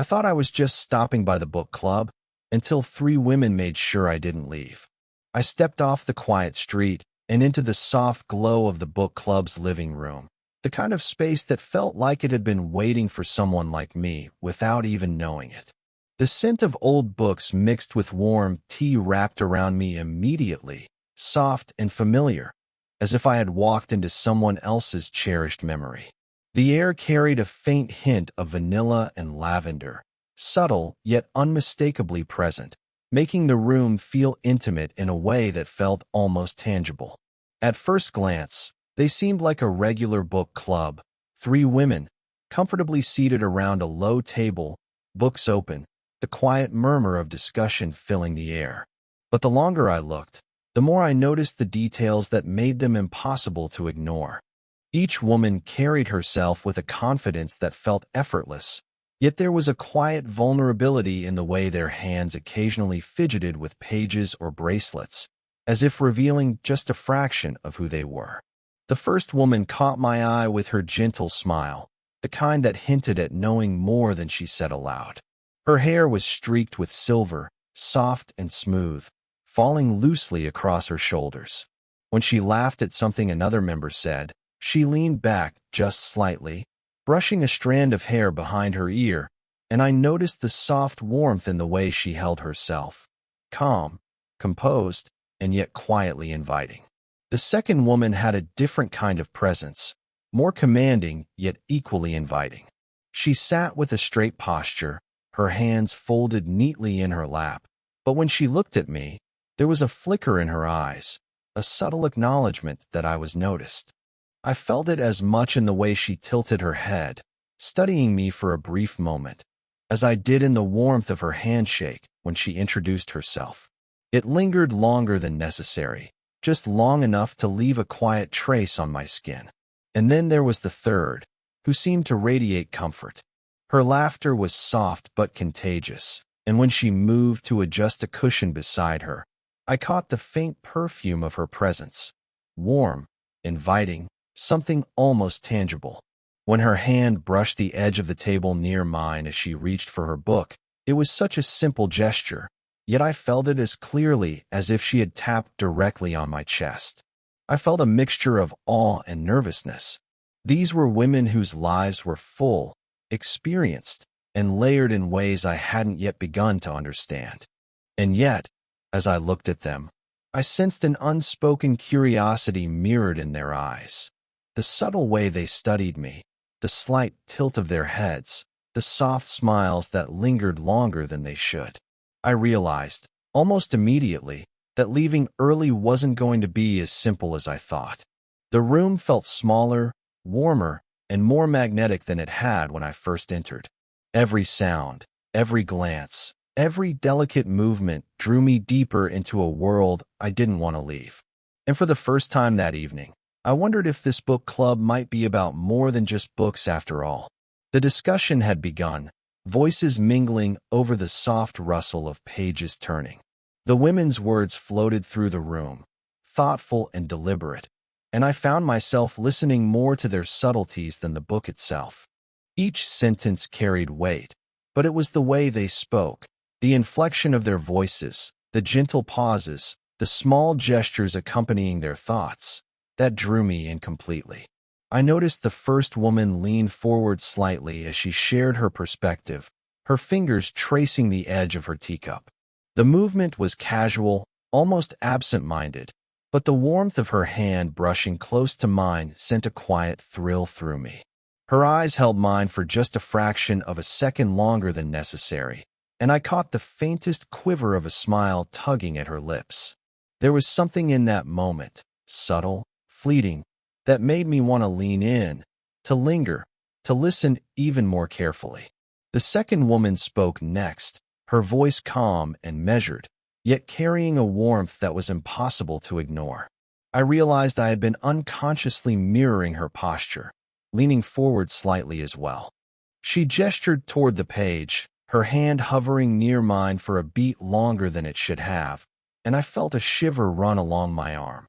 I thought I was just stopping by the book club until three women made sure I didn't leave. I stepped off the quiet street and into the soft glow of the book club's living room, the kind of space that felt like it had been waiting for someone like me without even knowing it. The scent of old books mixed with warm tea wrapped around me immediately, soft and familiar, as if I had walked into someone else's cherished memory. The air carried a faint hint of vanilla and lavender, subtle yet unmistakably present, making the room feel intimate in a way that felt almost tangible. At first glance, they seemed like a regular book club, three women, comfortably seated around a low table, books open, the quiet murmur of discussion filling the air. But the longer I looked, the more I noticed the details that made them impossible to ignore. Each woman carried herself with a confidence that felt effortless, yet there was a quiet vulnerability in the way their hands occasionally fidgeted with pages or bracelets, as if revealing just a fraction of who they were. The first woman caught my eye with her gentle smile, the kind that hinted at knowing more than she said aloud. Her hair was streaked with silver, soft and smooth, falling loosely across her shoulders. When she laughed at something another member said, she leaned back just slightly, brushing a strand of hair behind her ear, and I noticed the soft warmth in the way she held herself. Calm, composed, and yet quietly inviting. The second woman had a different kind of presence, more commanding yet equally inviting. She sat with a straight posture, her hands folded neatly in her lap, but when she looked at me, there was a flicker in her eyes, a subtle acknowledgement that I was noticed. I felt it as much in the way she tilted her head, studying me for a brief moment, as I did in the warmth of her handshake when she introduced herself. It lingered longer than necessary, just long enough to leave a quiet trace on my skin. And then there was the third, who seemed to radiate comfort. Her laughter was soft but contagious, and when she moved to adjust a cushion beside her, I caught the faint perfume of her presence, warm, inviting, something almost tangible. When her hand brushed the edge of the table near mine as she reached for her book, it was such a simple gesture, yet I felt it as clearly as if she had tapped directly on my chest. I felt a mixture of awe and nervousness. These were women whose lives were full, experienced, and layered in ways I hadn't yet begun to understand. And yet, as I looked at them, I sensed an unspoken curiosity mirrored in their eyes. The subtle way they studied me, the slight tilt of their heads, the soft smiles that lingered longer than they should. I realized, almost immediately, that leaving early wasn't going to be as simple as I thought. The room felt smaller, warmer, and more magnetic than it had when I first entered. Every sound, every glance, every delicate movement drew me deeper into a world I didn't want to leave. And for the first time that evening, I wondered if this book club might be about more than just books after all. The discussion had begun, voices mingling over the soft rustle of pages turning. The women's words floated through the room, thoughtful and deliberate, and I found myself listening more to their subtleties than the book itself. Each sentence carried weight, but it was the way they spoke, the inflection of their voices, the gentle pauses, the small gestures accompanying their thoughts, that drew me in completely. I noticed the first woman lean forward slightly as she shared her perspective, her fingers tracing the edge of her teacup. The movement was casual, almost absent-minded, but the warmth of her hand brushing close to mine sent a quiet thrill through me. Her eyes held mine for just a fraction of a second longer than necessary, and I caught the faintest quiver of a smile tugging at her lips. There was something in that moment, subtle, fleeting, that made me want to lean in, to linger, to listen even more carefully. The second woman spoke next, her voice calm and measured, yet carrying a warmth that was impossible to ignore. I realized I had been unconsciously mirroring her posture, leaning forward slightly as well. She gestured toward the page, her hand hovering near mine for a beat longer than it should have, and I felt a shiver run along my arm.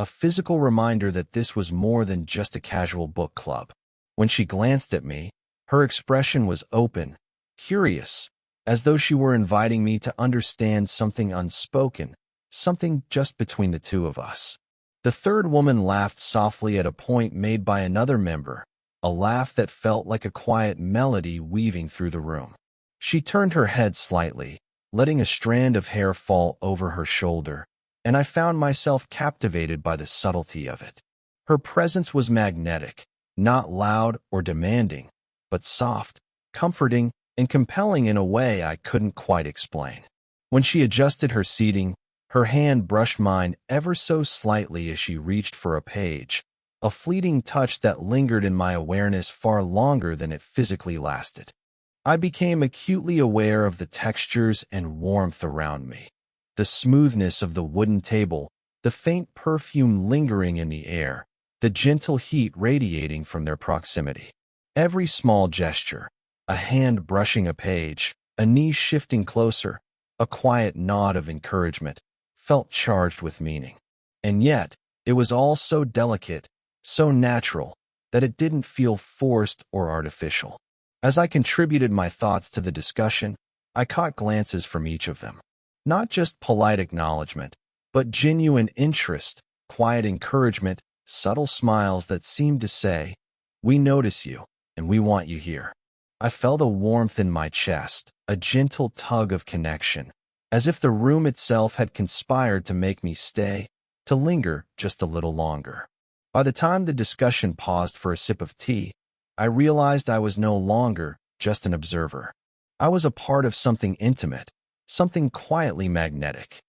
A physical reminder that this was more than just a casual book club. When she glanced at me, her expression was open, curious, as though she were inviting me to understand something unspoken, something just between the two of us. The third woman laughed softly at a point made by another member, a laugh that felt like a quiet melody weaving through the room. She turned her head slightly, letting a strand of hair fall over her shoulder, and I found myself captivated by the subtlety of it. Her presence was magnetic, not loud or demanding, but soft, comforting, and compelling in a way I couldn't quite explain. When she adjusted her seating, her hand brushed mine ever so slightly as she reached for a page, a fleeting touch that lingered in my awareness far longer than it physically lasted. I became acutely aware of the textures and warmth around me, the smoothness of the wooden table, the faint perfume lingering in the air, the gentle heat radiating from their proximity. Every small gesture, a hand brushing a page, a knee shifting closer, a quiet nod of encouragement, felt charged with meaning. And yet, it was all so delicate, so natural, that it didn't feel forced or artificial. As I contributed my thoughts to the discussion, I caught glances from each of them. Not just polite acknowledgement, but genuine interest, quiet encouragement, subtle smiles that seemed to say, "We notice you, and we want you here." I felt a warmth in my chest, a gentle tug of connection, as if the room itself had conspired to make me stay, to linger just a little longer. By the time the discussion paused for a sip of tea, I realized I was no longer just an observer. I was a part of something intimate, something quietly magnetic.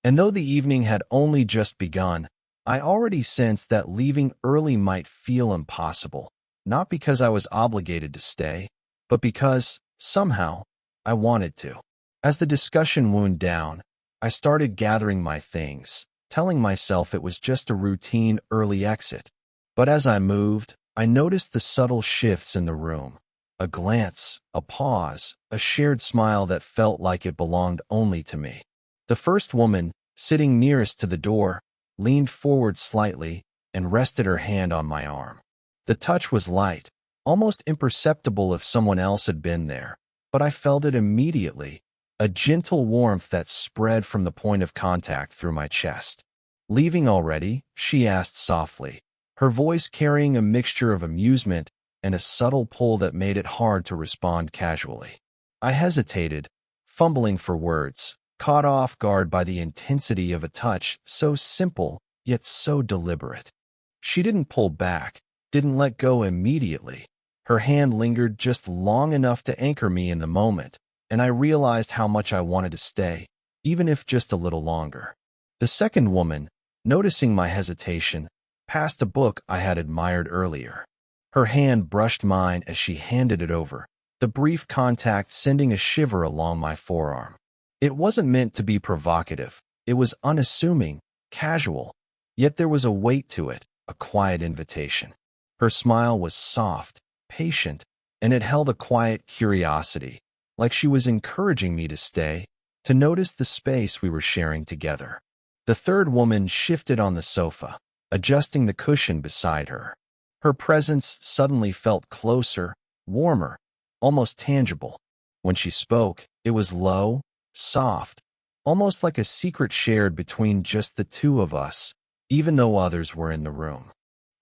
And though the evening had only just begun, I already sensed that leaving early might feel impossible, not because I was obligated to stay, but because, somehow, I wanted to. As the discussion wound down, I started gathering my things, telling myself it was just a routine early exit. But as I moved, I noticed the subtle shifts in the room. A glance, a pause, a shared smile that felt like it belonged only to me. The first woman, sitting nearest to the door, leaned forward slightly and rested her hand on my arm. The touch was light, almost imperceptible if someone else had been there, but I felt it immediately, a gentle warmth that spread from the point of contact through my chest. "Leaving already?" she asked softly, her voice carrying a mixture of amusement and a subtle pull that made it hard to respond casually. I hesitated, fumbling for words, caught off guard by the intensity of a touch so simple yet so deliberate. She didn't pull back, didn't let go immediately. Her hand lingered just long enough to anchor me in the moment, and I realized how much I wanted to stay, even if just a little longer. The second woman, noticing my hesitation, passed a book I had admired earlier. Her hand brushed mine as she handed it over, the brief contact sending a shiver along my forearm. It wasn't meant to be provocative. It was unassuming, casual, yet there was a weight to it, a quiet invitation. Her smile was soft, patient, and it held a quiet curiosity, like she was encouraging me to stay, to notice the space we were sharing together. The third woman shifted on the sofa, adjusting the cushion beside her. Her presence suddenly felt closer, warmer, almost tangible. When she spoke, it was low, soft, almost like a secret shared between just the two of us, even though others were in the room.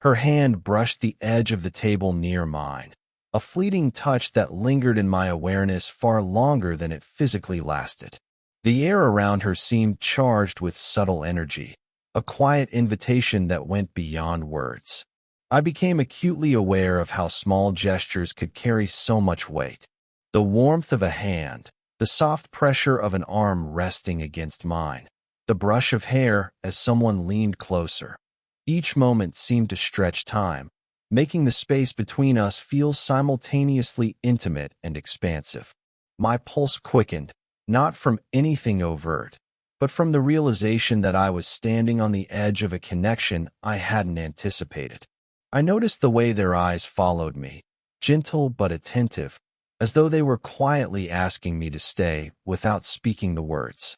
Her hand brushed the edge of the table near mine, a fleeting touch that lingered in my awareness far longer than it physically lasted. The air around her seemed charged with subtle energy, a quiet invitation that went beyond words. I became acutely aware of how small gestures could carry so much weight. The warmth of a hand, the soft pressure of an arm resting against mine, the brush of hair as someone leaned closer. Each moment seemed to stretch time, making the space between us feel simultaneously intimate and expansive. My pulse quickened, not from anything overt, but from the realization that I was standing on the edge of a connection I hadn't anticipated. I noticed the way their eyes followed me, gentle but attentive, as though they were quietly asking me to stay without speaking the words.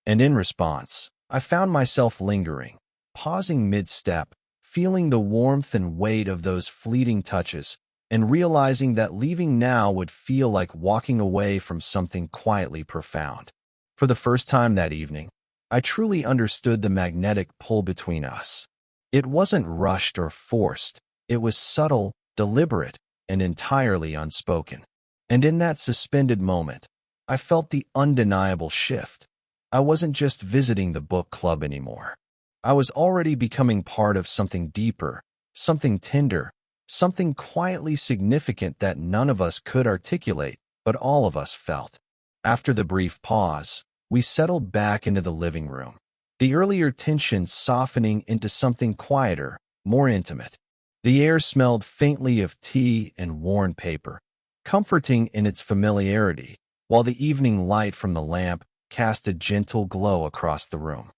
And in response, I found myself lingering, pausing mid-step, feeling the warmth and weight of those fleeting touches, and realizing that leaving now would feel like walking away from something quietly profound. For the first time that evening, I truly understood the magnetic pull between us. It wasn't rushed or forced. It was subtle, deliberate, and entirely unspoken. And in that suspended moment, I felt the undeniable shift. I wasn't just visiting the book club anymore. I was already becoming part of something deeper, something tender, something quietly significant that none of us could articulate, but all of us felt. After the brief pause, we settled back into the living room, the earlier tension softening into something quieter, more intimate. The air smelled faintly of tea and worn paper, comforting in its familiarity, while the evening light from the lamp cast a gentle glow across the room.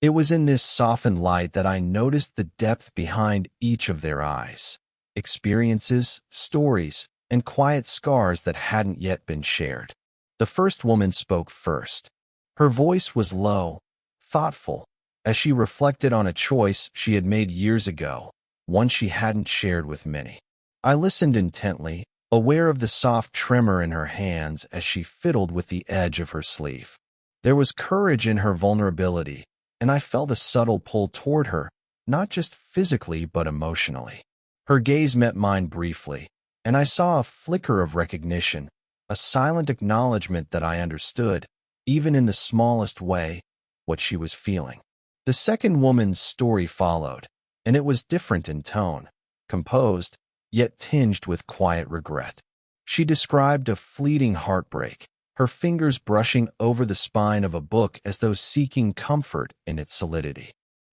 It was in this softened light that I noticed the depth behind each of their eyes, experiences, stories, and quiet scars that hadn't yet been shared. The first woman spoke first. Her voice was low, thoughtful, as she reflected on a choice she had made years ago, one she hadn't shared with many. I listened intently, aware of the soft tremor in her hands as she fiddled with the edge of her sleeve. There was courage in her vulnerability, and I felt a subtle pull toward her, not just physically but emotionally. Her gaze met mine briefly, and I saw a flicker of recognition, a silent acknowledgement that I understood, even in the smallest way, what she was feeling. The second woman's story followed, and it was different in tone, composed, yet tinged with quiet regret. She described a fleeting heartbreak, her fingers brushing over the spine of a book as though seeking comfort in its solidity.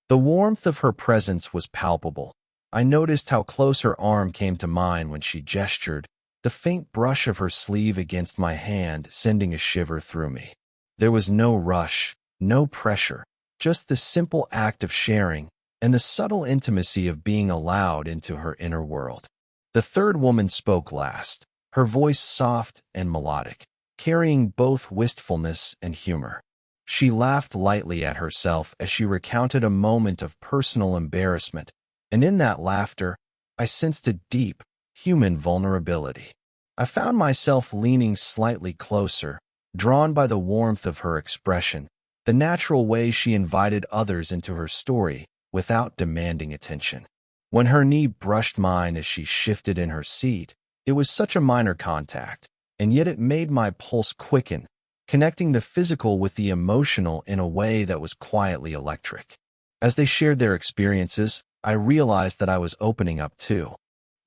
The warmth of her presence was palpable. I noticed how close her arm came to mine when she gestured, the faint brush of her sleeve against my hand sending a shiver through me. There was no rush, no pressure, just the simple act of sharing and the subtle intimacy of being allowed into her inner world. The third woman spoke last, her voice soft and melodic, carrying both wistfulness and humor. She laughed lightly at herself as she recounted a moment of personal embarrassment, and in that laughter, I sensed a deep, human vulnerability. I found myself leaning slightly closer, drawn by the warmth of her expression, the natural way she invited others into her story without demanding attention. When her knee brushed mine as she shifted in her seat, it was such a minor contact, and yet it made my pulse quicken, connecting the physical with the emotional in a way that was quietly electric. As they shared their experiences, I realized that I was opening up too.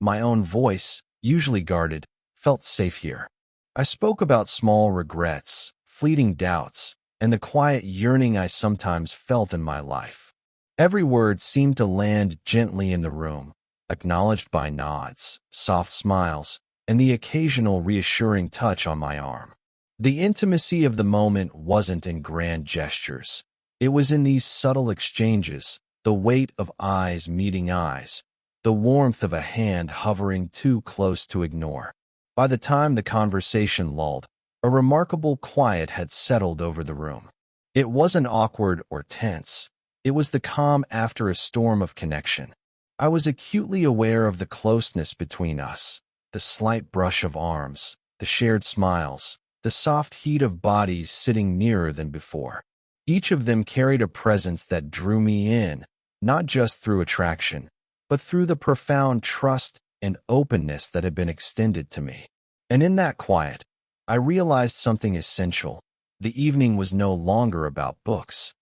My own voice, usually guarded, felt safe here. I spoke about small regrets, fleeting doubts, and the quiet yearning I sometimes felt in my life. Every word seemed to land gently in the room, acknowledged by nods, soft smiles, and the occasional reassuring touch on my arm. The intimacy of the moment wasn't in grand gestures. It was in these subtle exchanges, the weight of eyes meeting eyes, the warmth of a hand hovering too close to ignore. By the time the conversation lulled, a remarkable quiet had settled over the room. It wasn't awkward or tense. It was the calm after a storm of connection. I was acutely aware of the closeness between us, the slight brush of arms, the shared smiles, the soft heat of bodies sitting nearer than before. Each of them carried a presence that drew me in, not just through attraction, but through the profound trust and openness that had been extended to me. And in that quiet, I realized something essential. The evening was no longer about books.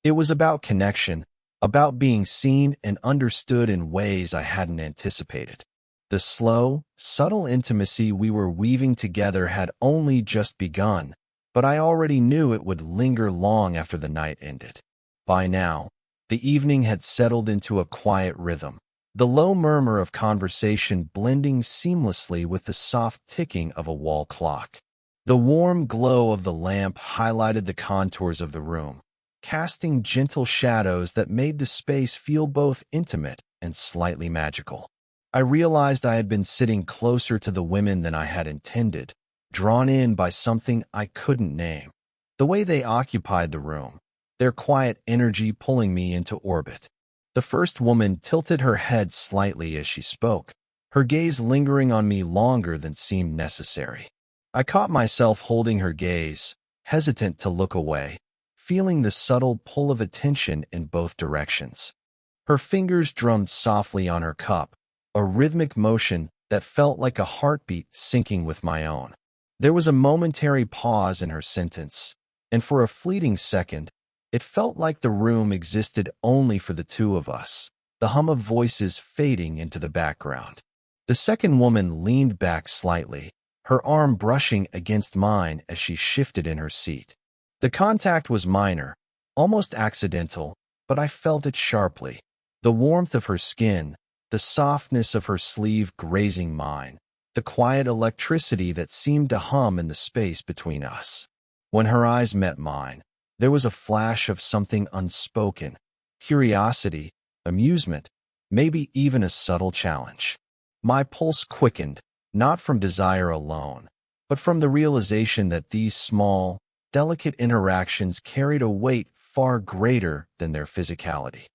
It was about connection, about being seen and understood in ways I hadn't anticipated. The slow, subtle intimacy we were weaving together had only just begun, but I already knew it would linger long after the night ended. By now, the evening had settled into a quiet rhythm, the low murmur of conversation blending seamlessly with the soft ticking of a wall clock. The warm glow of the lamp highlighted the contours of the room, casting gentle shadows that made the space feel both intimate and slightly magical. I realized I had been sitting closer to the women than I had intended, drawn in by something I couldn't name. The way they occupied the room, their quiet energy pulling me into orbit. The first woman tilted her head slightly as she spoke, her gaze lingering on me longer than seemed necessary. I caught myself holding her gaze, hesitant to look away, feeling the subtle pull of attention in both directions. Her fingers drummed softly on her cup, a rhythmic motion that felt like a heartbeat syncing with my own. There was a momentary pause in her sentence, and for a fleeting second, it felt like the room existed only for the two of us, the hum of voices fading into the background. The second woman leaned back slightly, her arm brushing against mine as she shifted in her seat. The contact was minor, almost accidental, but I felt it sharply. The warmth of her skin, the softness of her sleeve grazing mine, the quiet electricity that seemed to hum in the space between us. When her eyes met mine, there was a flash of something unspoken, curiosity, amusement, maybe even a subtle challenge. My pulse quickened, not from desire alone, but from the realization that these small, delicate interactions carried a weight far greater than their physicality.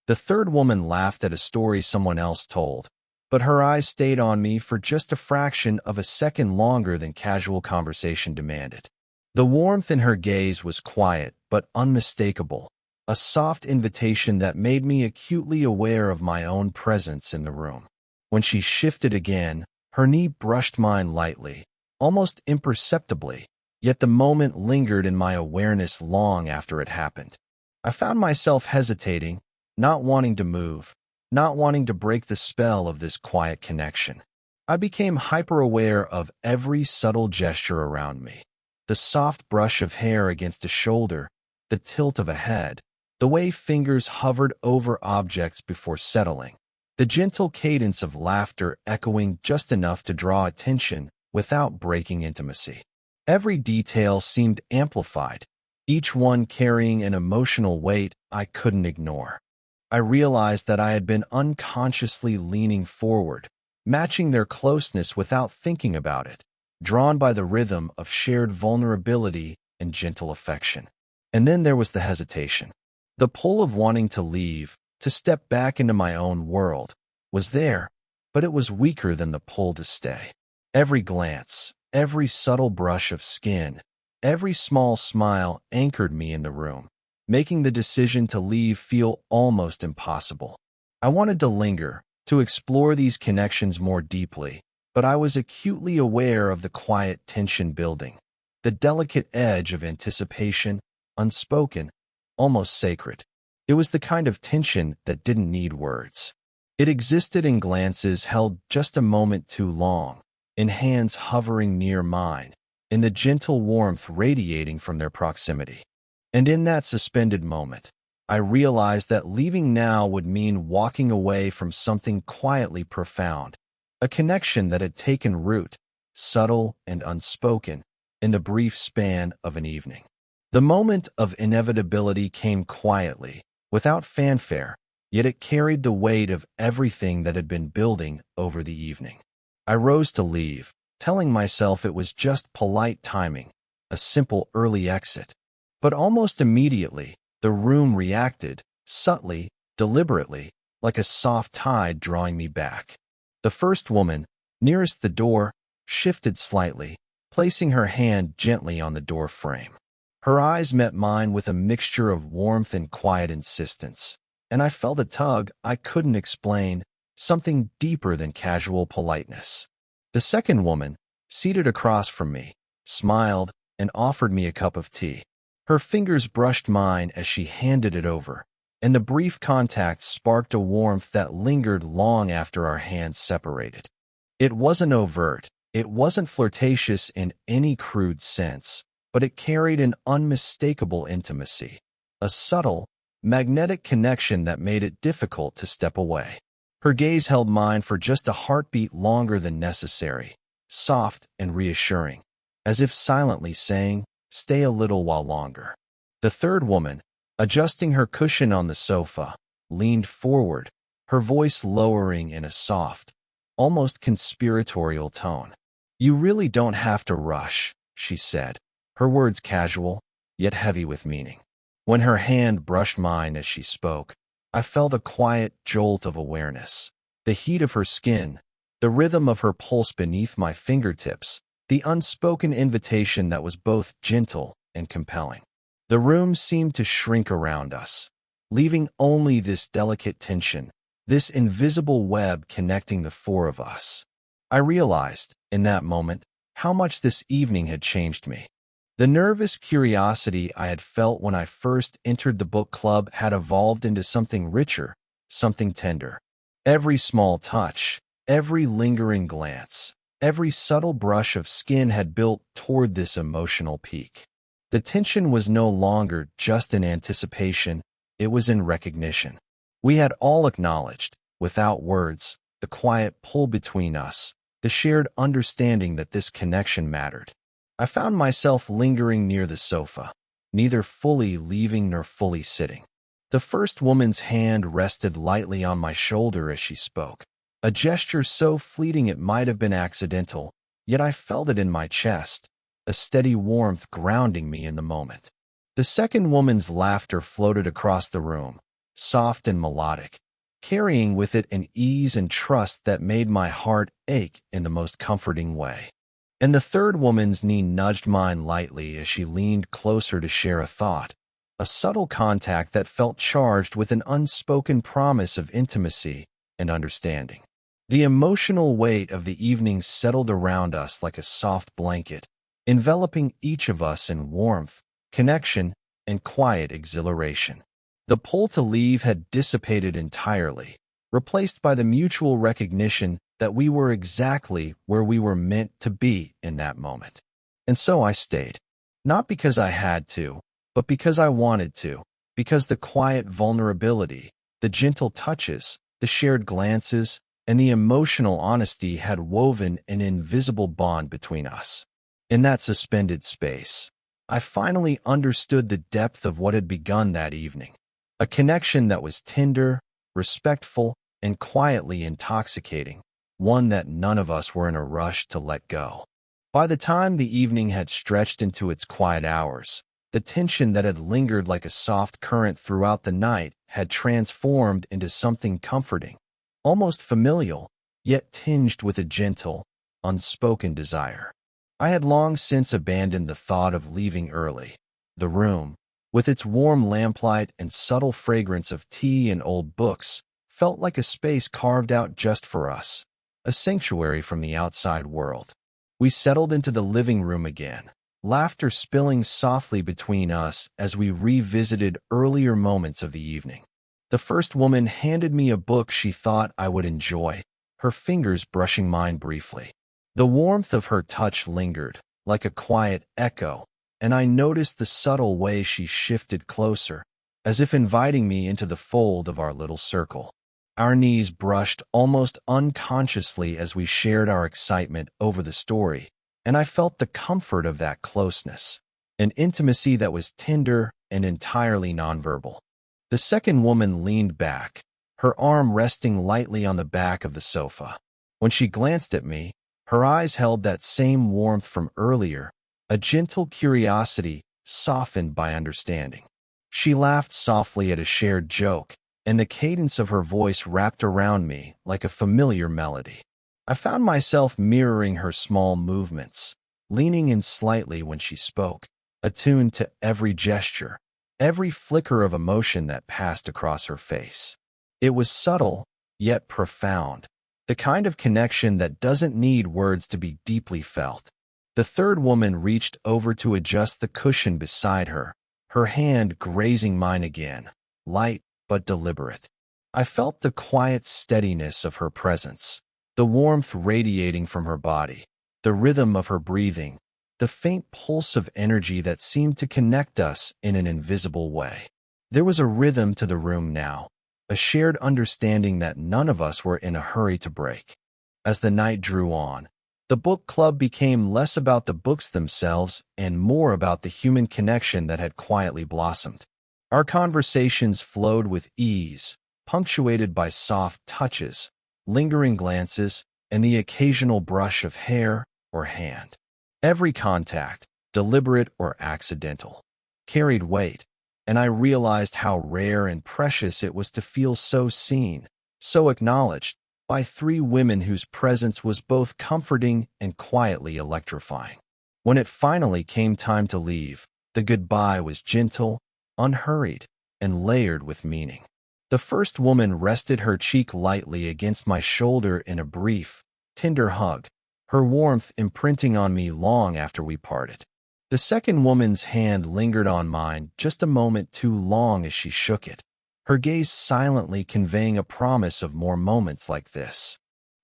The third woman laughed at a story someone else told, but her eyes stayed on me for just a fraction of a second longer than casual conversation demanded. The warmth in her gaze was quiet but unmistakable, a soft invitation that made me acutely aware of my own presence in the room. When she shifted again, her knee brushed mine lightly, almost imperceptibly, yet the moment lingered in my awareness long after it happened. I found myself hesitating, not wanting to move, not wanting to break the spell of this quiet connection. I became hyper-aware of every subtle gesture around me. The soft brush of hair against a shoulder, the tilt of a head, the way fingers hovered over objects before settling, the gentle cadence of laughter echoing just enough to draw attention without breaking intimacy. Every detail seemed amplified, each one carrying an emotional weight I couldn't ignore. I realized that I had been unconsciously leaning forward, matching their closeness without thinking about it, drawn by the rhythm of shared vulnerability and gentle affection. And then there was the hesitation. The pull of wanting to leave, to step back into my own world, was there, but it was weaker than the pull to stay. Every glance, every subtle brush of skin, every small smile anchored me in the room, making the decision to leave feel almost impossible. I wanted to linger, to explore these connections more deeply, but I was acutely aware of the quiet tension building, the delicate edge of anticipation, unspoken, almost sacred. It was the kind of tension that didn't need words. It existed in glances held just a moment too long, in hands hovering near mine, in the gentle warmth radiating from their proximity. And in that suspended moment, I realized that leaving now would mean walking away from something quietly profound, a connection that had taken root, subtle and unspoken, in the brief span of an evening. The moment of inevitability came quietly, without fanfare, yet it carried the weight of everything that had been building over the evening. I rose to leave, telling myself it was just polite timing, a simple early exit. But almost immediately, the room reacted, subtly, deliberately, like a soft tide drawing me back. The first woman, nearest the door, shifted slightly, placing her hand gently on the door frame. Her eyes met mine with a mixture of warmth and quiet insistence, and I felt a tug I couldn't explain, something deeper than casual politeness. The second woman, seated across from me, smiled and offered me a cup of tea. Her fingers brushed mine as she handed it over, and the brief contact sparked a warmth that lingered long after our hands separated. It wasn't overt, it wasn't flirtatious in any crude sense, but it carried an unmistakable intimacy, a subtle, magnetic connection that made it difficult to step away. Her gaze held mine for just a heartbeat longer than necessary, soft and reassuring, as if silently saying, "Stay a little while longer." The third woman, adjusting her cushion on the sofa, leaned forward, her voice lowering in a soft, almost conspiratorial tone. "You really don't have to rush," she said, her words casual, yet heavy with meaning. When her hand brushed mine as she spoke, I felt a quiet jolt of awareness. The heat of her skin, the rhythm of her pulse beneath my fingertips, the unspoken invitation that was both gentle and compelling. The room seemed to shrink around us, leaving only this delicate tension, this invisible web connecting the four of us. I realized, in that moment, how much this evening had changed me. The nervous curiosity I had felt when I first entered the book club had evolved into something richer, something tender. Every small touch, every lingering glance, every subtle brush of skin had built toward this emotional peak. The tension was no longer just in anticipation, it was in recognition. We had all acknowledged, without words, the quiet pull between us, the shared understanding that this connection mattered. I found myself lingering near the sofa, neither fully leaving nor fully sitting. The first woman's hand rested lightly on my shoulder as she spoke, a gesture so fleeting it might have been accidental, yet I felt it in my chest, a steady warmth grounding me in the moment. The second woman's laughter floated across the room, soft and melodic, carrying with it an ease and trust that made my heart ache in the most comforting way. And the third woman's knee nudged mine lightly as she leaned closer to share a thought, a subtle contact that felt charged with an unspoken promise of intimacy and understanding. The emotional weight of the evening settled around us like a soft blanket, enveloping each of us in warmth, connection, and quiet exhilaration. The pull to leave had dissipated entirely, replaced by the mutual recognition that we were exactly where we were meant to be in that moment. And so I stayed, not because I had to, but because I wanted to, because the quiet vulnerability, the gentle touches, the shared glances, and the emotional honesty had woven an invisible bond between us. In that suspended space, I finally understood the depth of what had begun that evening, a connection that was tender, respectful, and quietly intoxicating, one that none of us were in a rush to let go. By the time the evening had stretched into its quiet hours, the tension that had lingered like a soft current throughout the night had transformed into something comforting, almost familial, yet tinged with a gentle, unspoken desire. I had long since abandoned the thought of leaving early. The room, with its warm lamplight and subtle fragrance of tea and old books, felt like a space carved out just for us, a sanctuary from the outside world. We settled into the living room again, laughter spilling softly between us as we revisited earlier moments of the evening. The first woman handed me a book she thought I would enjoy, her fingers brushing mine briefly. The warmth of her touch lingered, like a quiet echo, and I noticed the subtle way she shifted closer, as if inviting me into the fold of our little circle. Our knees brushed almost unconsciously as we shared our excitement over the story, and I felt the comfort of that closeness, an intimacy that was tender and entirely nonverbal. The second woman leaned back, her arm resting lightly on the back of the sofa. When she glanced at me, her eyes held that same warmth from earlier, a gentle curiosity softened by understanding. She laughed softly at a shared joke, and the cadence of her voice wrapped around me like a familiar melody. I found myself mirroring her small movements, leaning in slightly when she spoke, attuned to every gesture, every flicker of emotion that passed across her face. It was subtle, yet profound, the kind of connection that doesn't need words to be deeply felt. The third woman reached over to adjust the cushion beside her, her hand grazing mine again, light but deliberate. I felt the quiet steadiness of her presence, the warmth radiating from her body, the rhythm of her breathing, the faint pulse of energy that seemed to connect us in an invisible way. There was a rhythm to the room now, a shared understanding that none of us were in a hurry to break. As the night drew on, the book club became less about the books themselves and more about the human connection that had quietly blossomed. Our conversations flowed with ease, punctuated by soft touches, lingering glances, and the occasional brush of hair or hand. Every contact, deliberate or accidental, carried weight, and I realized how rare and precious it was to feel so seen, so acknowledged, by three women whose presence was both comforting and quietly electrifying. When it finally came time to leave, the goodbye was gentle, unhurried, and layered with meaning. The first woman rested her cheek lightly against my shoulder in a brief, tender hug, her warmth imprinting on me long after we parted. The second woman's hand lingered on mine just a moment too long as she shook it, her gaze silently conveying a promise of more moments like this.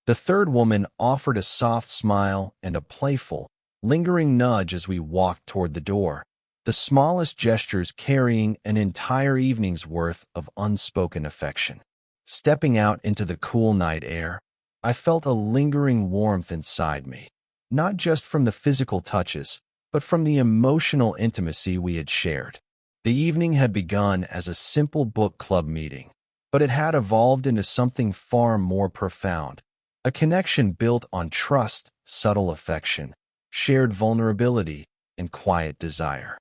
The third woman offered a soft smile and a playful, lingering nudge as we walked toward the door, the smallest gestures carrying an entire evening's worth of unspoken affection. Stepping out into the cool night air, I felt a lingering warmth inside me, not just from the physical touches, but from the emotional intimacy we had shared. The evening had begun as a simple book club meeting, but it had evolved into something far more profound, a connection built on trust, subtle affection, shared vulnerability, and quiet desire.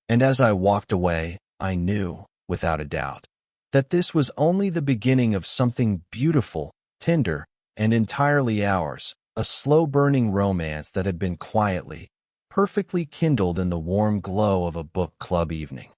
And as I walked away, I knew, without a doubt, that this was only the beginning of something beautiful, tender, and entirely ours, a slow-burning romance that had been quietly, perfectly kindled in the warm glow of a book club evening.